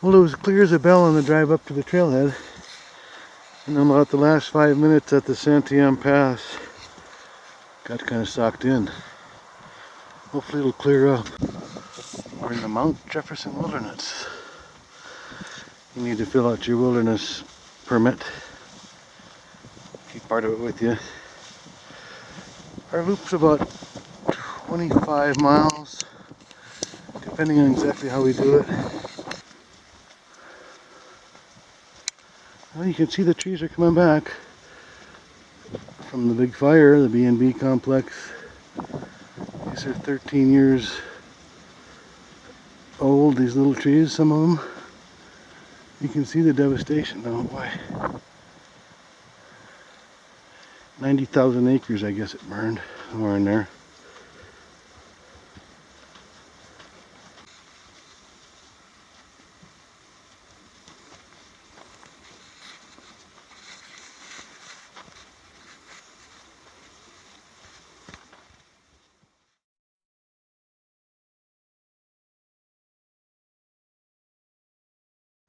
Well, it was clear as a bell on the drive up to the trailhead. And then about the last 5 minutes at the Santiam Pass, got kind of socked in. Hopefully it'll clear up. We're in the Mount Jefferson Wilderness. You need to fill out your wilderness permit. Keep part of it with you. Our loop's about 25 miles, depending on exactly how we do it. Well, you can see the trees are coming back from the big fire, the B&B Complex. These are 13 years old, these little trees, some of them. You can see the devastation now. Boy. 90,000 acres, I guess it burned, somewhere in there.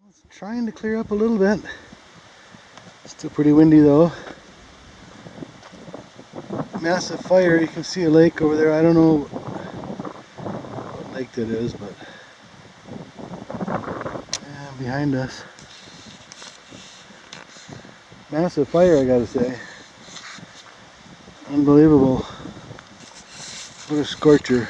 It's trying to clear up a little bit. Still pretty windy though. Massive fire. You can see a lake over there. I don't know what lake that is, but behind us. Massive fire, I gotta say. Unbelievable. What a scorcher.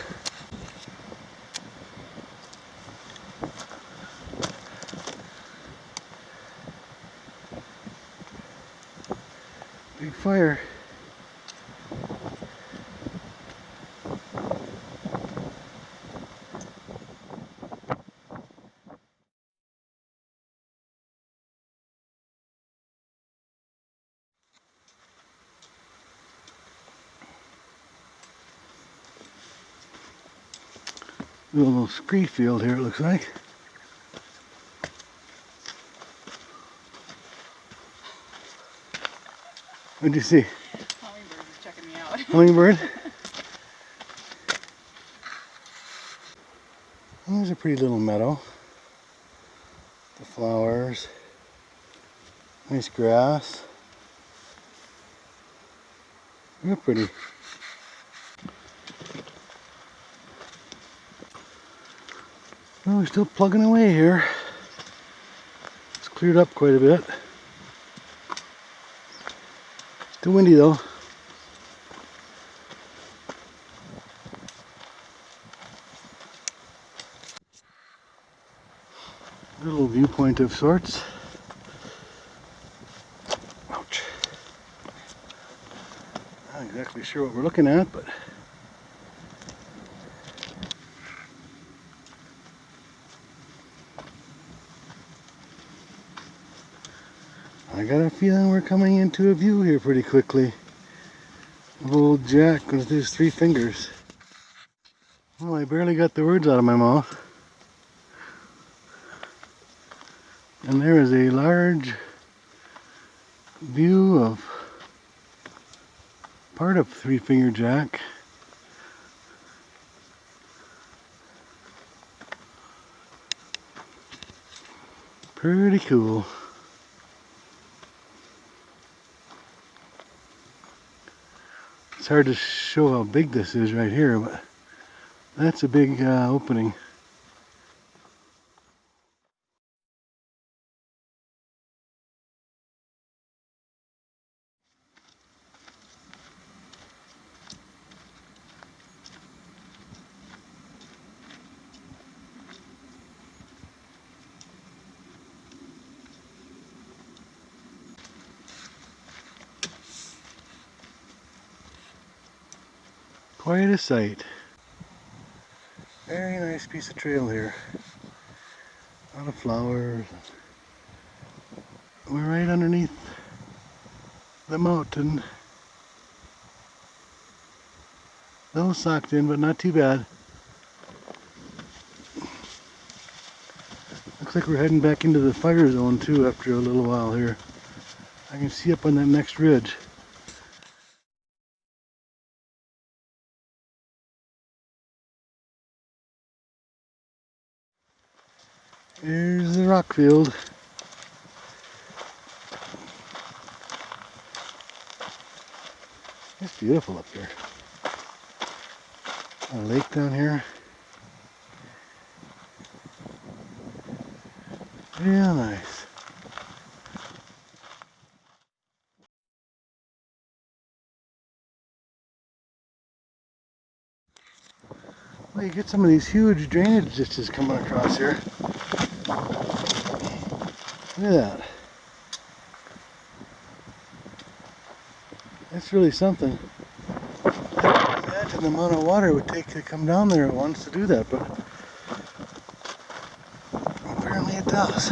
Big fire. A little scree field here, it looks like. What'd you see? Hummingbird is checking me out. Hummingbird? Well, there's a pretty little meadow. The flowers. Nice grass. Real pretty. Well, we're still plugging away here. It's cleared up quite a bit. Still windy though. A little viewpoint of sorts. Ouch. Not exactly sure what we're looking at, but I got a feeling we're coming into a view here pretty quickly. Of old Jack with his 3 fingers. Well, I barely got the words out of my mouth. And there is a large view of part of 3 Finger Jack. Pretty cool. It's hard to show how big this is right here, but that's a big opening. Quite a sight. Very nice piece of trail here. A lot of flowers. We're right underneath the mountain. A little socked in, but not too bad. Looks like we're heading back into the fire zone too after a little while here. I can see up on that next ridge. Here's the rock field. It's beautiful up here. A lake down here. Real nice. Well, you get some of these huge drainage ditches coming across here. Look at that. That's really something. Imagine the amount of water it would take to come down there at once to do that, but apparently it does.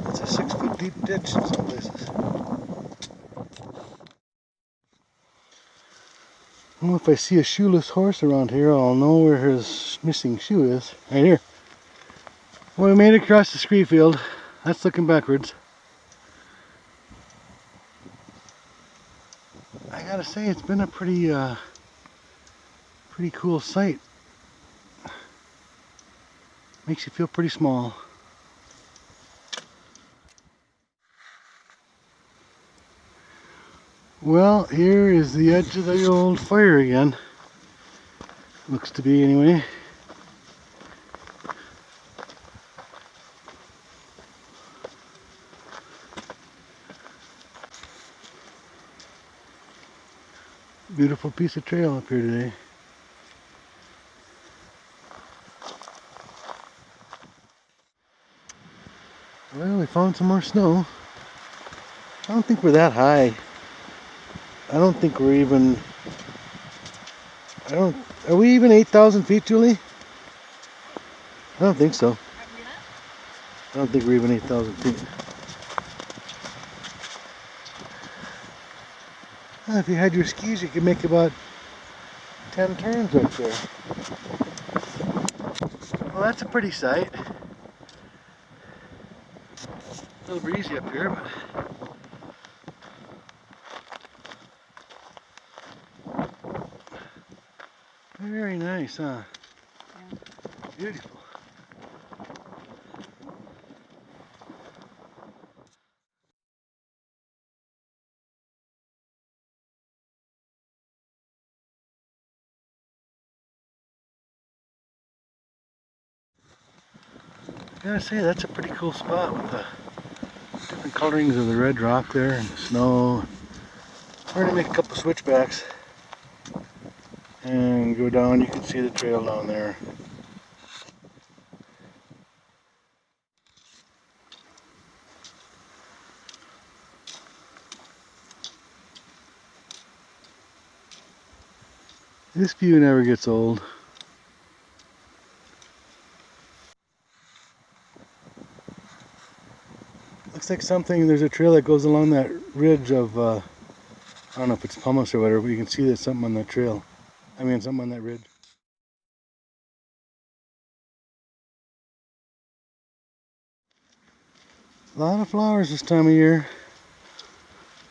It's a 6-foot deep ditch in some places. Well, if I see a shoeless horse around here, I'll know where his missing shoe is. Right here. Well, we made it across the scree field. That's looking backwards. I gotta say, it's been a pretty cool sight. Makes you feel pretty small. Well, here is the edge of the old fire again. Looks to be anyway. Beautiful piece of trail up here today. Well, we found some more snow. I don't think we're that high. I don't think we're even... Are we even 8,000 feet, Julie? I don't think so. I don't think we're even 8,000 feet. If you had your skis, you could make about 10 turns right there. Well, that's a pretty sight. A little breezy up here, but very nice, huh? Yeah. Beautiful. I gotta say, that's a pretty cool spot with the different colorings of the red rock there and the snow. We're gonna make a couple switchbacks and go down. You can see the trail down there. This view never gets old. Looks like something, there's a trail that goes along that ridge of, I don't know if it's pumice or whatever, but you can see there's something on that trail. I mean, something on that ridge. A lot of flowers this time of year.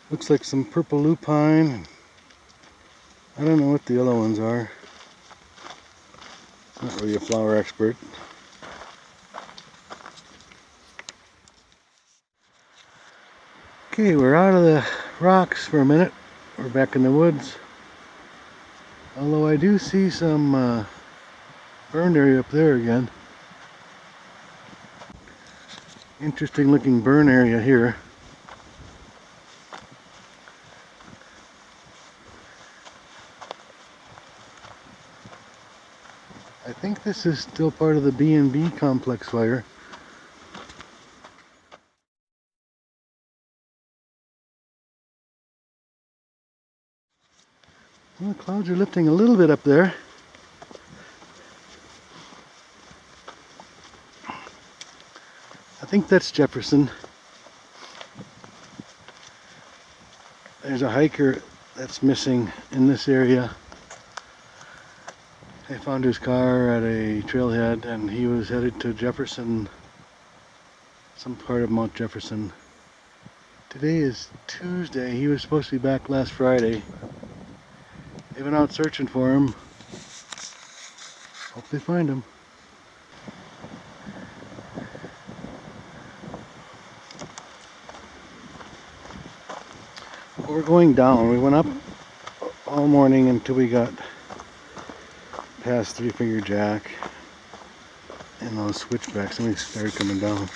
Looks like some purple lupine. I don't know what the yellow ones are. Not really a flower expert. Okay, we're out of the rocks for a minute. We're back in the woods. Although I do see some burned area up there again. Interesting looking burn area here. I think this is still part of the B&B Complex fire. Well, the clouds are lifting a little bit up there. I think that's Jefferson. There's a hiker that's missing in this area. I found his car at a trailhead and he was headed to Jefferson, some part of Mount Jefferson. Today is Tuesday. He was supposed to be back last Friday. They've been out searching for him. Hope they find him. we're going down. We went up all morning until we got past Three Finger Jack and those switchbacks, and we started coming down.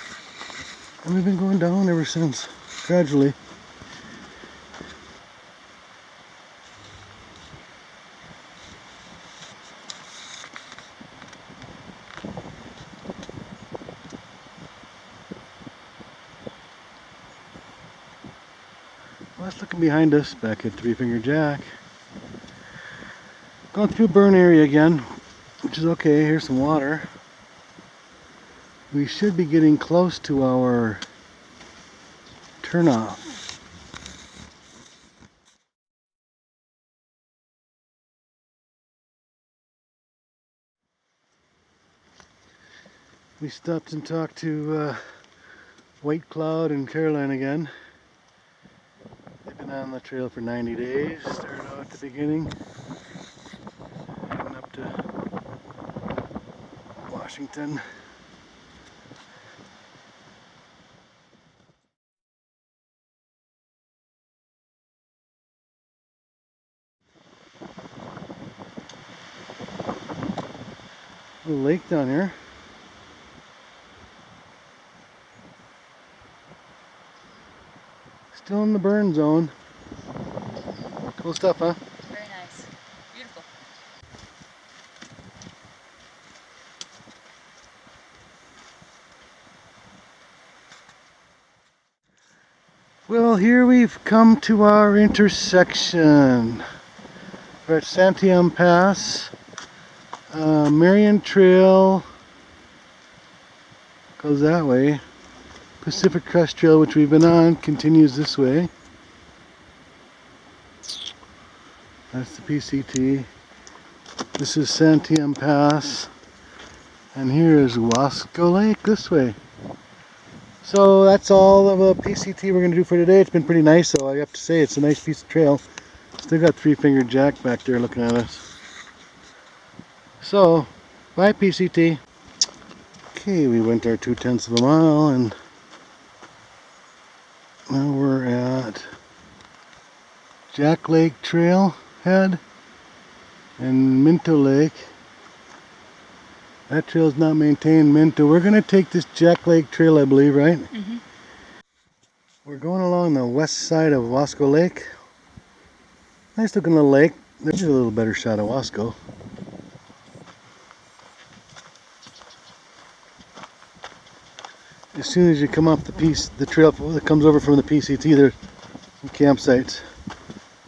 And we've been going down ever since, gradually. Well, that's looking behind us back at Three Finger Jack. Going through a burn area again, which is okay. Here's some water. We should be getting close to our turnoff. We stopped and talked to White Cloud and Caroline again. They've been on the trail for 90 days. Started out at the beginning, heading up to Washington. Little lake down here. Still in the burn zone. Cool stuff, huh? Very nice. Beautiful. Well, here we've come to our intersection. We're at Santiam Pass. Marion Trail goes that way. Pacific Crest Trail, which we've been on, continues this way. That's the PCT. This is Santiam Pass. And here is Wasco Lake this way. So that's all of the PCT we're going to do for today. It's been pretty nice, though. I have to say, it's a nice piece of trail. Still got Three Finger Jack back there looking at us. So, bye PCT. Okay, we went our 2/10 of a mile, and now we're at Jack Lake Trailhead and Minto Lake. That trail is not maintained, Minto. We're going to take this Jack Lake Trail, I believe, right? Mm-hmm. We're going along the west side of Wasco Lake. Nice looking little lake. There's a little better shot of Wasco. As soon as you come off the trail that comes over from the PCT, there's some campsites.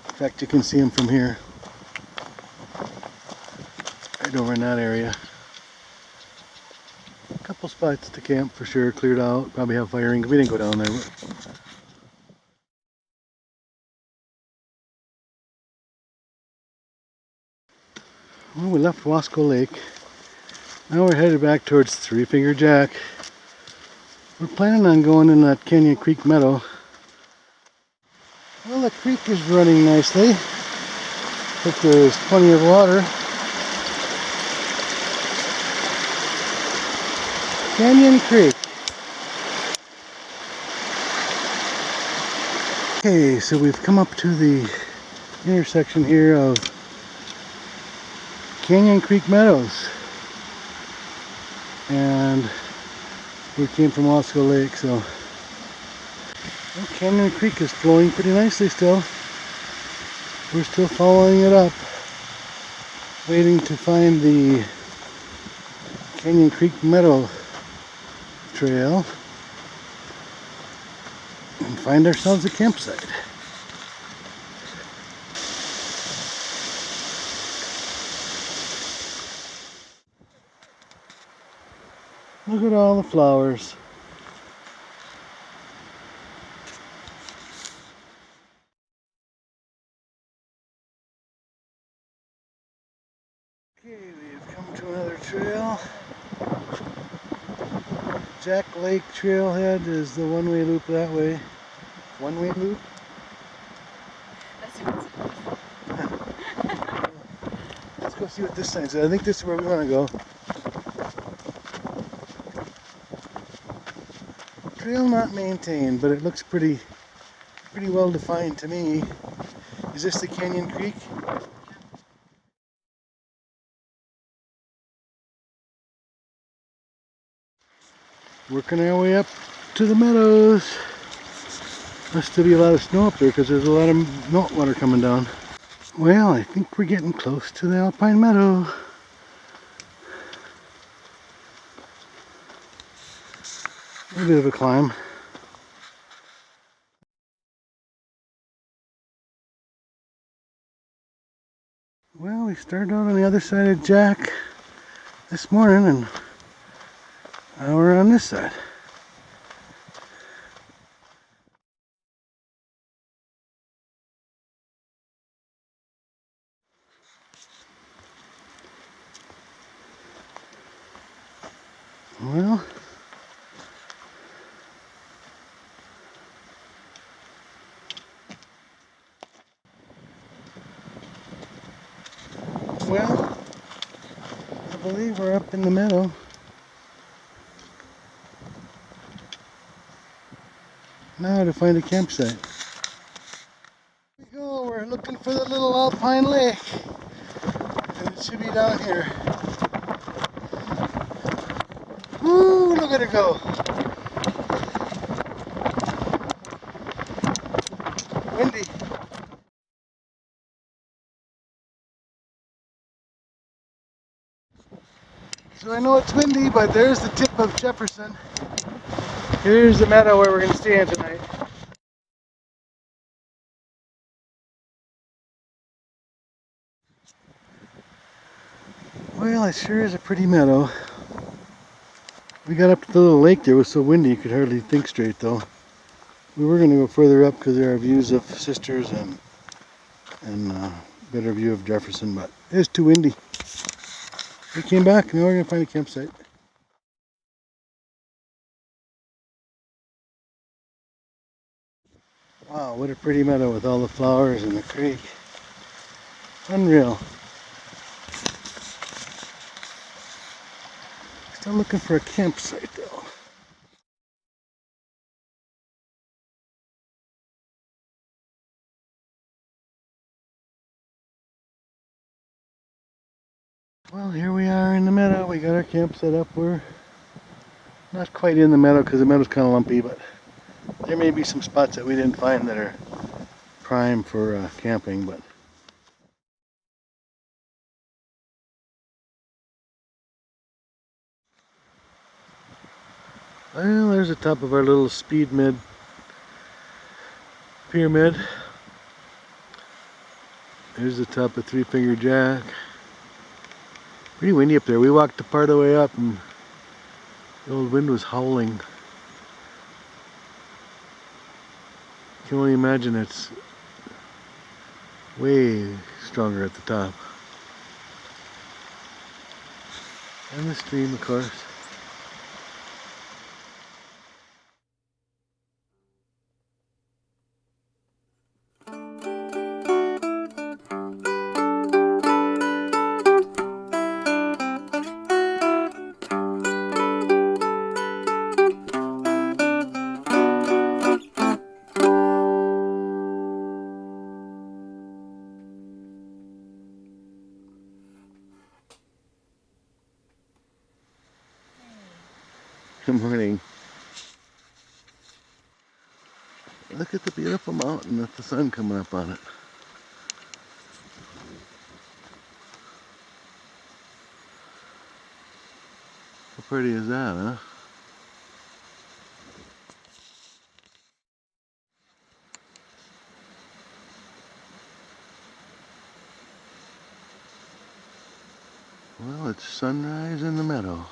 In fact, you can see them from here. Right over in that area. A couple spots to camp for sure, cleared out. Probably have firing. We didn't go down there. Well, we left Wasco Lake. Now we're headed back towards Three Finger Jack. We're planning on going in that Canyon Creek Meadow. Well, the creek is running nicely. But there's plenty of water. Canyon Creek. Okay, so we've come up to the intersection here of Canyon Creek Meadows. And we came from Wasco Lake, so well, Canyon Creek is flowing pretty nicely still. We're still following it up, waiting to find the Canyon Creek Meadow trail and find ourselves a campsite. Look at all the flowers. Okay, we've come to another trail. Jack Lake Trailhead is the one-way loop that way. One-way loop? That's what Let's go see what this sign says. I think this is where we want to go. Trail not maintained, but it looks pretty Pretty well defined to me. Is this the Canyon Creek? Working our way up to the meadows. Must still be a lot of snow up there because there's a lot of meltwater coming down. Well, I think we're getting close to the Alpine Meadow. A bit of a climb. Well, we started out on the other side of Jack this morning and now we're on this side. Well, I believe we're up in the meadow. Now to find a campsite. Here we go, we're looking for the little alpine lake. And it should be down here. Woo, look at it go. Windy. So I know it's windy, but there's the tip of Jefferson. Here's the meadow where we're going to stay in tonight. Well, it sure is a pretty meadow. We got up to the little lake there, it was so windy you could hardly think straight though. We were going to go further up because there are views of Sisters and better view of Jefferson, but it's too windy. We came back, now we're going to find a campsite. Wow, what a pretty meadow with all the flowers and the creek. Unreal. Still looking for a campsite though. Well, here we are in the meadow. We got our camp set up. We're not quite in the meadow because the meadow's kind of lumpy, but there may be some spots that we didn't find that are prime for camping. But well, there's the top of our little speed mid pyramid. There's the top of Three Finger Jack. Pretty windy up there. We walked the part of the way up and the old wind was howling. You can only imagine it's way stronger at the top. And the stream, of course. Good morning. Look at the beautiful mountain with the sun coming up on it. How pretty is that, huh? Well, it's sunrise in the meadow.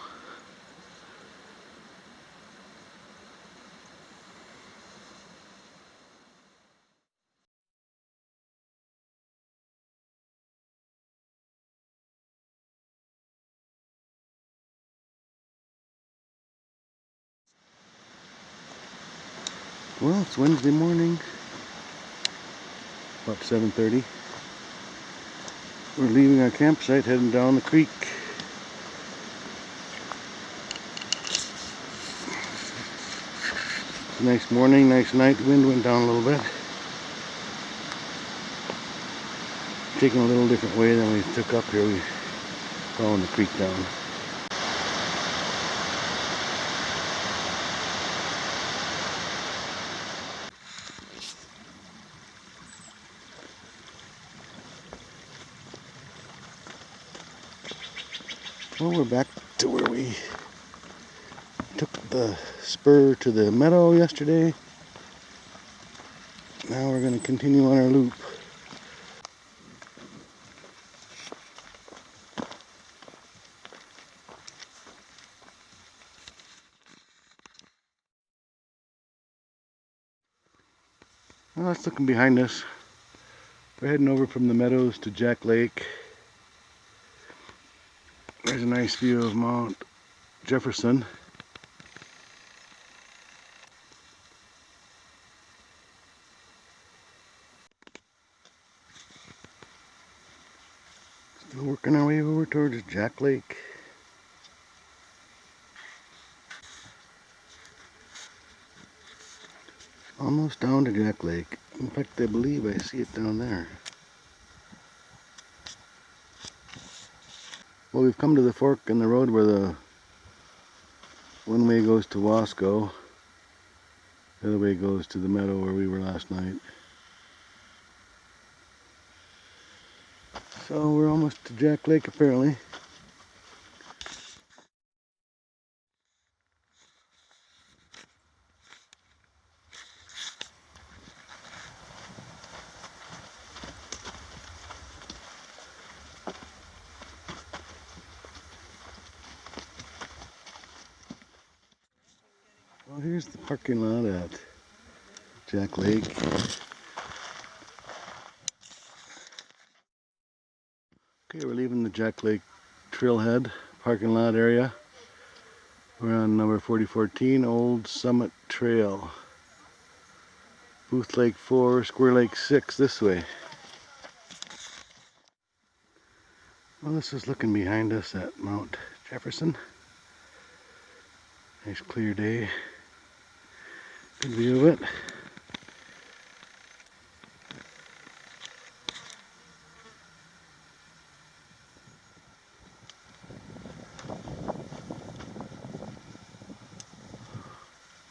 Well, it's Wednesday morning, about 7:30. We're leaving our campsite, heading down the creek. Nice morning, nice night. Wind went down a little bit. taking a little different way than we took up here. We following the creek down. Well, we're back to where we took the spur to the meadow yesterday. Now we're going to continue on our loop. Well, that's looking behind us. We're heading over from the meadows to Jack Lake. There's a nice view of Mount Jefferson. Still working our way over towards Jack Lake. Almost down to Jack Lake. In fact, I believe I see it down there. Well, we've come to the fork in the road where the one way goes to Wasco. The other way goes to the meadow where we were last night. So we're almost to Jack Lake apparently. Well, here's the parking lot at Jack Lake. Okay, we're leaving the Jack Lake trailhead parking lot area. We're on number 4014 Old Summit Trail. Booth Lake 4, Square Lake 6 this way. Well, this is looking behind us at Mount Jefferson. Nice clear day. Good view of it.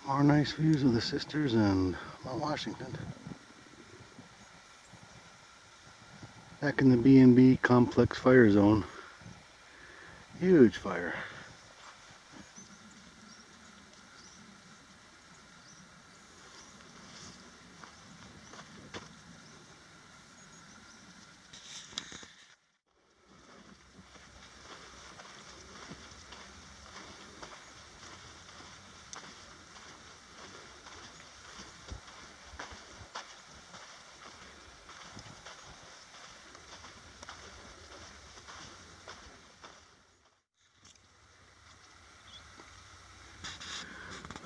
More nice views of the Sisters and Mount Washington. Back in the B&B Complex fire zone. Huge fire.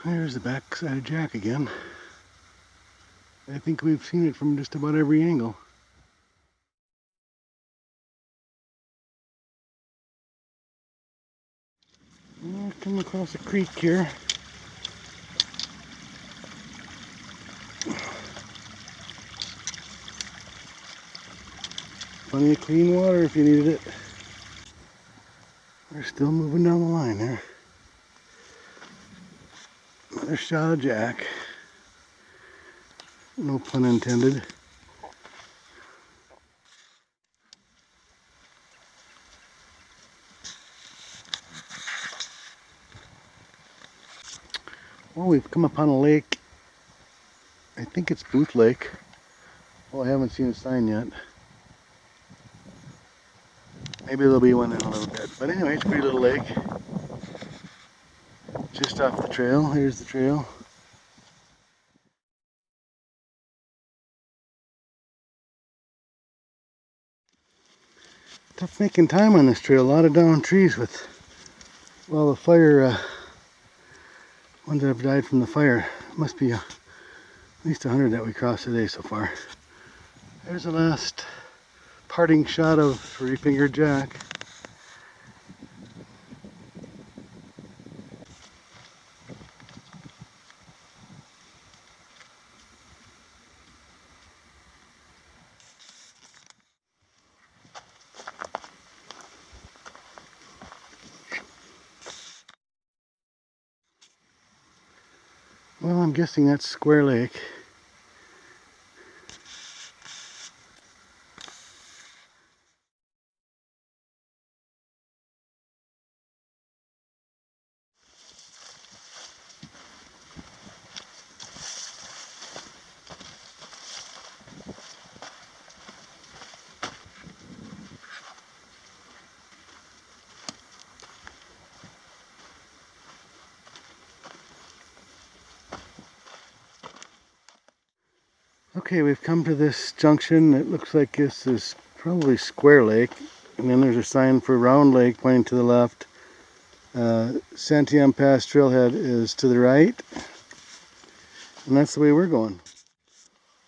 There's the backside of Jack again. I think we've seen it from just about every angle. We're coming across a creek here. Plenty of clean water if you needed it. We're still moving down the line there. Another shot of Jack. No pun intended. Well, we've come upon a lake. I think it's Booth Lake. Well, I haven't seen a sign yet. Maybe there'll be one in a little bit. But anyway, it's a pretty little lake. Just off the trail. Here's the trail. Tough making time on this trail. A lot of downed trees with, well, the fire, ones that have died from the fire. Must be at least 100 that we crossed today so far. There's the last parting shot of three-fingered Jack. Well, I'm guessing that's Square Lake. Okay, we've come to this junction. It looks like this is probably Square Lake. And then there's a sign for Round Lake pointing to the left. Santiam Pass trailhead is to the right. And that's the way we're going.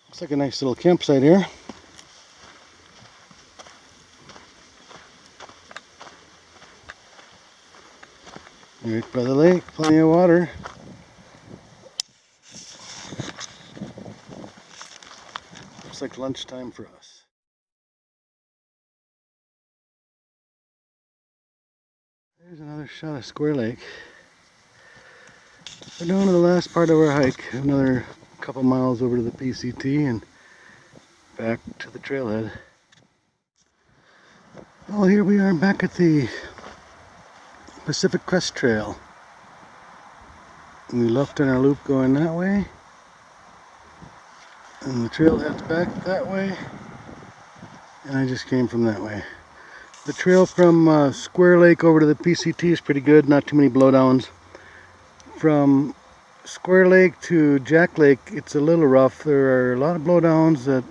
Looks like a nice little campsite here. Right by the lake, plenty of water. Looks like lunchtime for us. There's another shot of Square Lake. We're down to the last part of our hike. Another couple miles over to the PCT and back to the trailhead. Well, here we are back at the Pacific Crest Trail. We left on our loop going that way. And the trail heads back that way. And I just came from that way. The trail from Square Lake over to the PCT is pretty good, not too many blowdowns. From Square Lake to Jack Lake, it's a little rough. There are a lot of blowdowns that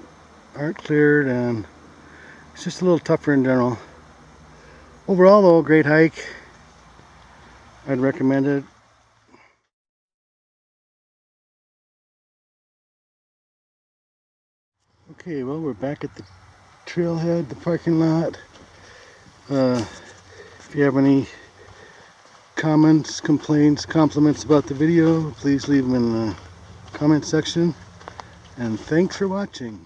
aren't cleared, and it's just a little tougher in general. Overall though, great hike. I'd recommend it. Okay, well, we're back at the trailhead, the parking lot. If you have any comments, complaints, compliments about the video, please leave them in the comment section. And thanks for watching.